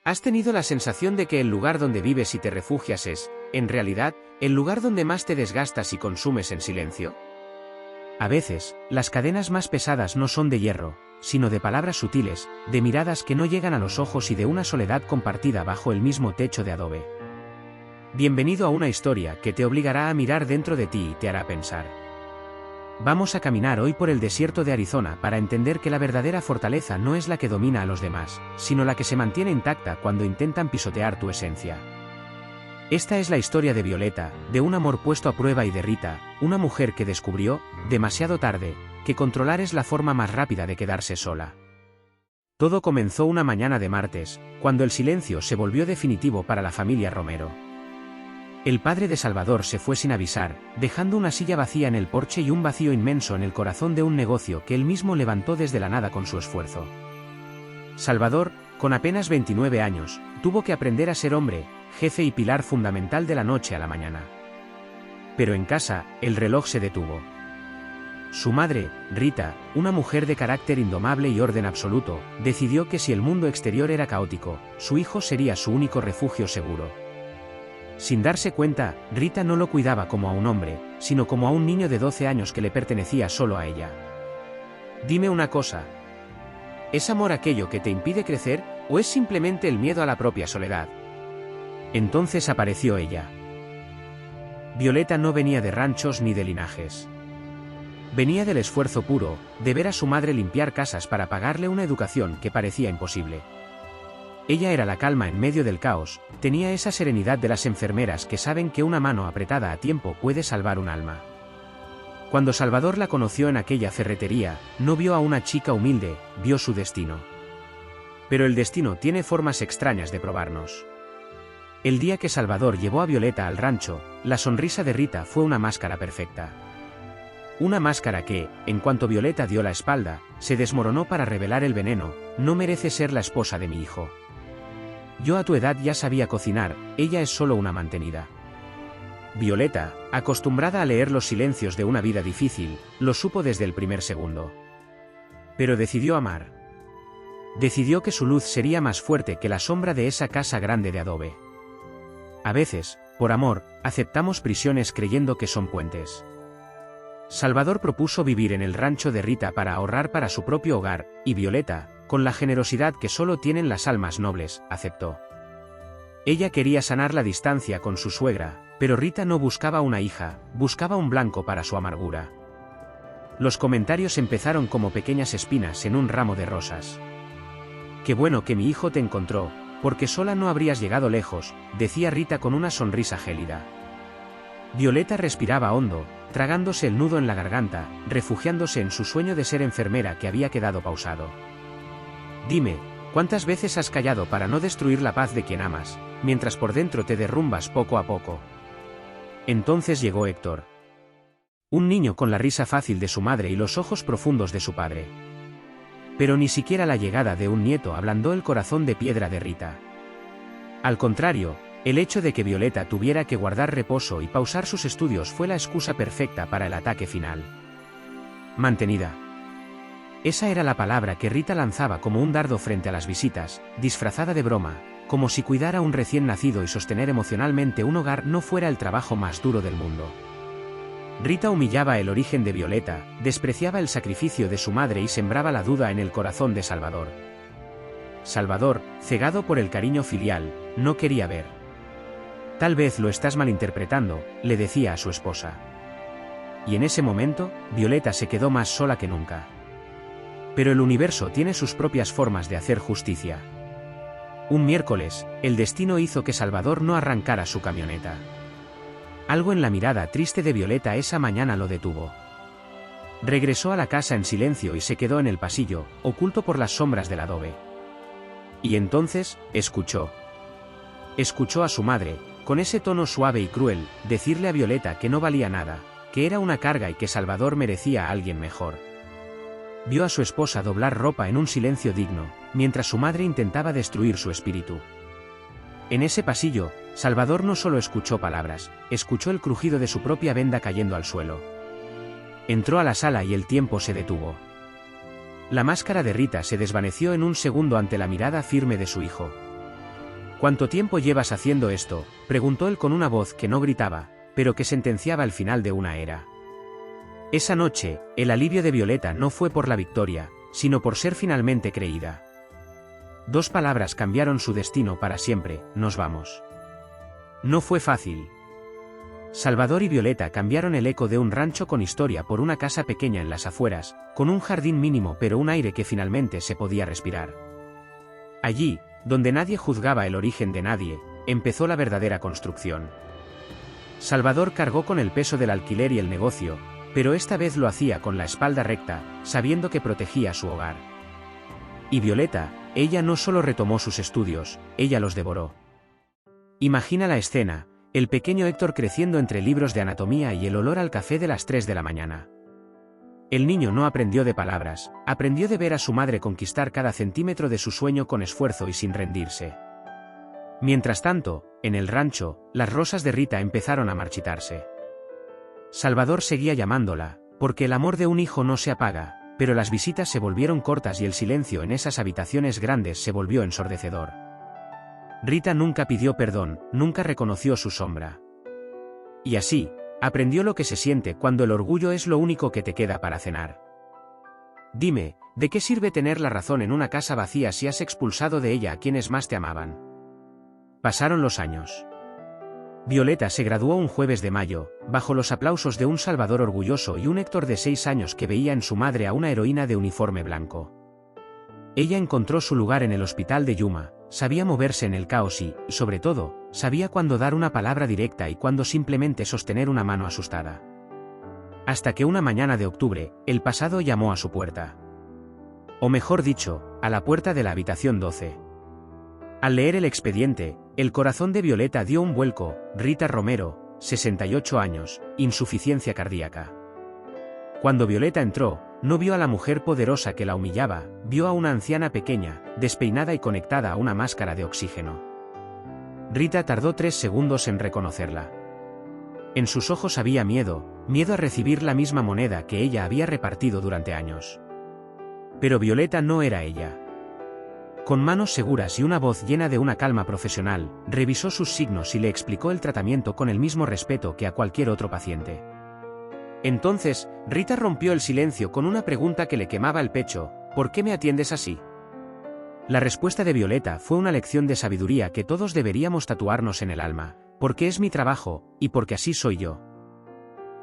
¿Has tenido la sensación de que el lugar donde vives y te refugias es, en realidad, el lugar donde más te desgastas y consumes en silencio? A veces, las cadenas más pesadas no son de hierro, sino de palabras sutiles, de miradas que no llegan a los ojos y de una soledad compartida bajo el mismo techo de adobe. Bienvenido a una historia que te obligará a mirar dentro de ti y te hará pensar. Vamos a caminar hoy por el desierto de Arizona para entender que la verdadera fortaleza no es la que domina a los demás, sino la que se mantiene intacta cuando intentan pisotear tu esencia. Esta es la historia de Violeta, de un amor puesto a prueba, y de Rita, una mujer que descubrió, demasiado tarde, que controlar es la forma más rápida de quedarse sola. Todo comenzó una mañana de martes, cuando el silencio se volvió definitivo para la familia Romero. El padre de Salvador se fue sin avisar, dejando una silla vacía en el porche y un vacío inmenso en el corazón de un negocio que él mismo levantó desde la nada con su esfuerzo. Salvador, con apenas 29 años, tuvo que aprender a ser hombre, jefe y pilar fundamental de la noche a la mañana. Pero en casa, el reloj se detuvo. Su madre, Rita, una mujer de carácter indomable y orden absoluto, decidió que si el mundo exterior era caótico, su hijo sería su único refugio seguro. Sin darse cuenta, Rita no lo cuidaba como a un hombre, sino como a un niño de 12 años que le pertenecía solo a ella. Dime una cosa. ¿Es amor aquello que te impide crecer, o es simplemente el miedo a la propia soledad? Entonces apareció ella. Violeta no venía de ranchos ni de linajes. Venía del esfuerzo puro, de ver a su madre limpiar casas para pagarle una educación que parecía imposible. Ella era la calma en medio del caos, tenía esa serenidad de las enfermeras que saben que una mano apretada a tiempo puede salvar un alma. Cuando Salvador la conoció en aquella ferretería, no vio a una chica humilde, vio su destino. Pero el destino tiene formas extrañas de probarnos. El día que Salvador llevó a Violeta al rancho, la sonrisa de Rita fue una máscara perfecta. Una máscara que, en cuanto Violeta dio la espalda, se desmoronó para revelar el veneno: no merece ser la esposa de mi hijo. Yo a tu edad ya sabía cocinar, ella es solo una mantenida. Violeta, acostumbrada a leer los silencios de una vida difícil, lo supo desde el primer segundo. Pero decidió amar. Decidió que su luz sería más fuerte que la sombra de esa casa grande de adobe. A veces, por amor, aceptamos prisiones creyendo que son puentes. Salvador propuso vivir en el rancho de Rita para ahorrar para su propio hogar, y Violeta, con la generosidad que solo tienen las almas nobles, aceptó. Ella quería sanar la distancia con su suegra, pero Rita no buscaba una hija, buscaba un blanco para su amargura. Los comentarios empezaron como pequeñas espinas en un ramo de rosas. «Qué bueno que mi hijo te encontró, porque sola no habrías llegado lejos», decía Rita con una sonrisa gélida. Violeta respiraba hondo, tragándose el nudo en la garganta, refugiándose en su sueño de ser enfermera que había quedado pausado. Dime, ¿cuántas veces has callado para no destruir la paz de quien amas, mientras por dentro te derrumbas poco a poco? Entonces llegó Héctor. Un niño con la risa fácil de su madre y los ojos profundos de su padre. Pero ni siquiera la llegada de un nieto ablandó el corazón de piedra de Rita. Al contrario, el hecho de que Violeta tuviera que guardar reposo y pausar sus estudios fue la excusa perfecta para el ataque final. Mantenida. Esa era la palabra que Rita lanzaba como un dardo frente a las visitas, disfrazada de broma, como si cuidar a un recién nacido y sostener emocionalmente un hogar no fuera el trabajo más duro del mundo. Rita humillaba el origen de Violeta, despreciaba el sacrificio de su madre y sembraba la duda en el corazón de Salvador. Salvador, cegado por el cariño filial, no quería ver. «Tal vez lo estás malinterpretando», le decía a su esposa. Y en ese momento, Violeta se quedó más sola que nunca. Pero el universo tiene sus propias formas de hacer justicia. Un miércoles, el destino hizo que Salvador no arrancara su camioneta. Algo en la mirada triste de Violeta esa mañana lo detuvo. Regresó a la casa en silencio y se quedó en el pasillo, oculto por las sombras del adobe. Y entonces, escuchó. Escuchó a su madre, con ese tono suave y cruel, decirle a Violeta que no valía nada, que era una carga y que Salvador merecía a alguien mejor. Vio a su esposa doblar ropa en un silencio digno, mientras su madre intentaba destruir su espíritu. En ese pasillo, Salvador no solo escuchó palabras, escuchó el crujido de su propia venda cayendo al suelo. Entró a la sala y el tiempo se detuvo. La máscara de Rita se desvaneció en un segundo ante la mirada firme de su hijo. ¿Cuánto tiempo llevas haciendo esto?, preguntó él con una voz que no gritaba, pero que sentenciaba el final de una era. Esa noche, el alivio de Violeta no fue por la victoria, sino por ser finalmente creída. 2 palabras cambiaron su destino para siempre: nos vamos. No fue fácil. Salvador y Violeta cambiaron el eco de un rancho con historia por una casa pequeña en las afueras, con un jardín mínimo pero un aire que finalmente se podía respirar. Allí, donde nadie juzgaba el origen de nadie, empezó la verdadera construcción. Salvador cargó con el peso del alquiler y el negocio, pero esta vez lo hacía con la espalda recta, sabiendo que protegía su hogar. Y Violeta, ella no solo retomó sus estudios, ella los devoró. Imagina la escena: el pequeño Héctor creciendo entre libros de anatomía y el olor al café de las 3 de la mañana. El niño no aprendió de palabras, aprendió de ver a su madre conquistar cada centímetro de su sueño con esfuerzo y sin rendirse. Mientras tanto, en el rancho, las rosas de Rita empezaron a marchitarse. Salvador seguía llamándola, porque el amor de un hijo no se apaga, pero las visitas se volvieron cortas y el silencio en esas habitaciones grandes se volvió ensordecedor. Rita nunca pidió perdón, nunca reconoció su sombra. Y así, aprendió lo que se siente cuando el orgullo es lo único que te queda para cenar. Dime, ¿de qué sirve tener la razón en una casa vacía si has expulsado de ella a quienes más te amaban? Pasaron los años. Violeta se graduó un jueves de mayo, bajo los aplausos de un Salvador orgulloso y un Héctor de 6 años que veía en su madre a una heroína de uniforme blanco. Ella encontró su lugar en el hospital de Yuma, sabía moverse en el caos y, sobre todo, sabía cuándo dar una palabra directa y cuándo simplemente sostener una mano asustada. Hasta que una mañana de octubre, el pasado llamó a su puerta. O mejor dicho, a la puerta de la habitación 12. Al leer el expediente, el corazón de Violeta dio un vuelco: Rita Romero, 68 años, insuficiencia cardíaca. Cuando Violeta entró, no vio a la mujer poderosa que la humillaba, vio a una anciana pequeña, despeinada y conectada a una máscara de oxígeno. Rita tardó 3 segundos en reconocerla. En sus ojos había miedo, miedo a recibir la misma moneda que ella había repartido durante años. Pero Violeta no era ella. Con manos seguras y una voz llena de una calma profesional, revisó sus signos y le explicó el tratamiento con el mismo respeto que a cualquier otro paciente. Entonces, Rita rompió el silencio con una pregunta que le quemaba el pecho: ¿por qué me atiendes así? La respuesta de Violeta fue una lección de sabiduría que todos deberíamos tatuarnos en el alma: porque es mi trabajo, y porque así soy yo.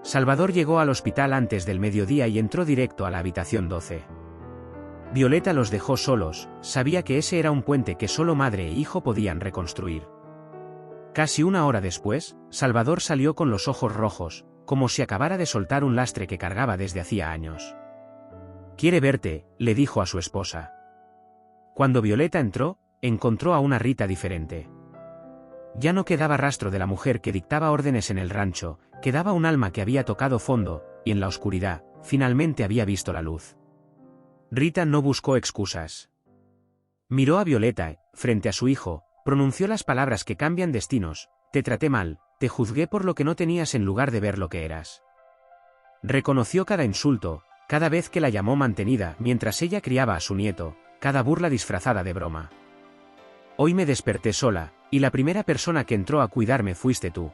Salvador llegó al hospital antes del mediodía y entró directo a la habitación 12. Violeta los dejó solos, sabía que ese era un puente que solo madre e hijo podían reconstruir. Casi una hora después, Salvador salió con los ojos rojos, como si acabara de soltar un lastre que cargaba desde hacía años. «Quiere verte», le dijo a su esposa. Cuando Violeta entró, encontró a una Rita diferente. Ya no quedaba rastro de la mujer que dictaba órdenes en el rancho, quedaba un alma que había tocado fondo, y en la oscuridad, finalmente había visto la luz. Rita no buscó excusas. Miró a Violeta, frente a su hijo, pronunció las palabras que cambian destinos: te traté mal, te juzgué por lo que no tenías en lugar de ver lo que eras. Reconoció cada insulto, cada vez que la llamó mantenida mientras ella criaba a su nieto, cada burla disfrazada de broma. Hoy me desperté sola, y la primera persona que entró a cuidarme fuiste tú.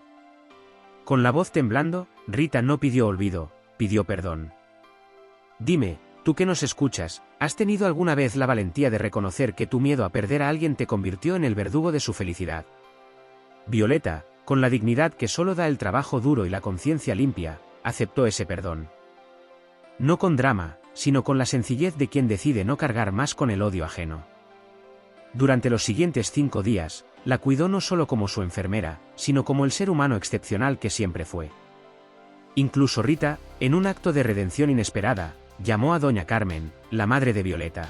Con la voz temblando, Rita no pidió olvido, pidió perdón. Dime, tú que nos escuchas, ¿has tenido alguna vez la valentía de reconocer que tu miedo a perder a alguien te convirtió en el verdugo de su felicidad? Violeta, con la dignidad que solo da el trabajo duro y la conciencia limpia, aceptó ese perdón. No con drama, sino con la sencillez de quien decide no cargar más con el odio ajeno. Durante los siguientes 5 días, la cuidó no solo como su enfermera, sino como el ser humano excepcional que siempre fue. Incluso Rita, en un acto de redención inesperada, llamó a doña Carmen, la madre de Violeta.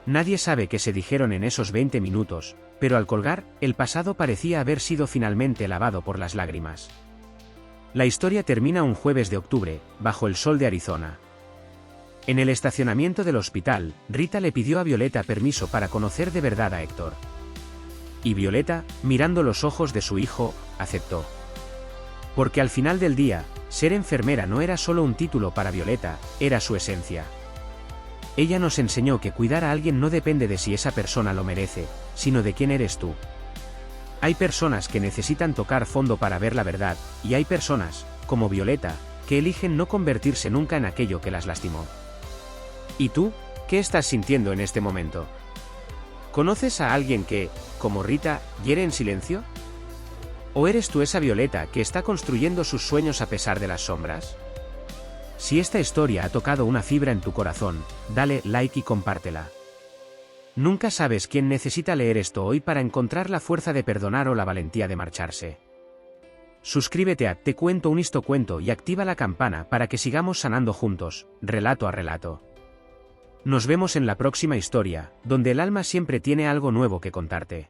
Nadie sabe qué se dijeron en esos 20 minutos, pero al colgar, el pasado parecía haber sido finalmente lavado por las lágrimas. La historia termina un jueves de octubre, bajo el sol de Arizona. En el estacionamiento del hospital, Rita le pidió a Violeta permiso para conocer de verdad a Héctor. Y Violeta, mirando los ojos de su hijo, aceptó. Porque al final del día, ser enfermera no era solo un título para Violeta, era su esencia. Ella nos enseñó que cuidar a alguien no depende de si esa persona lo merece, sino de quién eres tú. Hay personas que necesitan tocar fondo para ver la verdad, y hay personas, como Violeta, que eligen no convertirse nunca en aquello que las lastimó. ¿Y tú? ¿Qué estás sintiendo en este momento? ¿Conoces a alguien que, como Rita, hiere en silencio? ¿O eres tú esa Violeta que está construyendo sus sueños a pesar de las sombras? Si esta historia ha tocado una fibra en tu corazón, dale like y compártela. Nunca sabes quién necesita leer esto hoy para encontrar la fuerza de perdonar o la valentía de marcharse. Suscríbete a Te Cuento un Histocuento y activa la campana para que sigamos sanando juntos, relato a relato. Nos vemos en la próxima historia, donde el alma siempre tiene algo nuevo que contarte.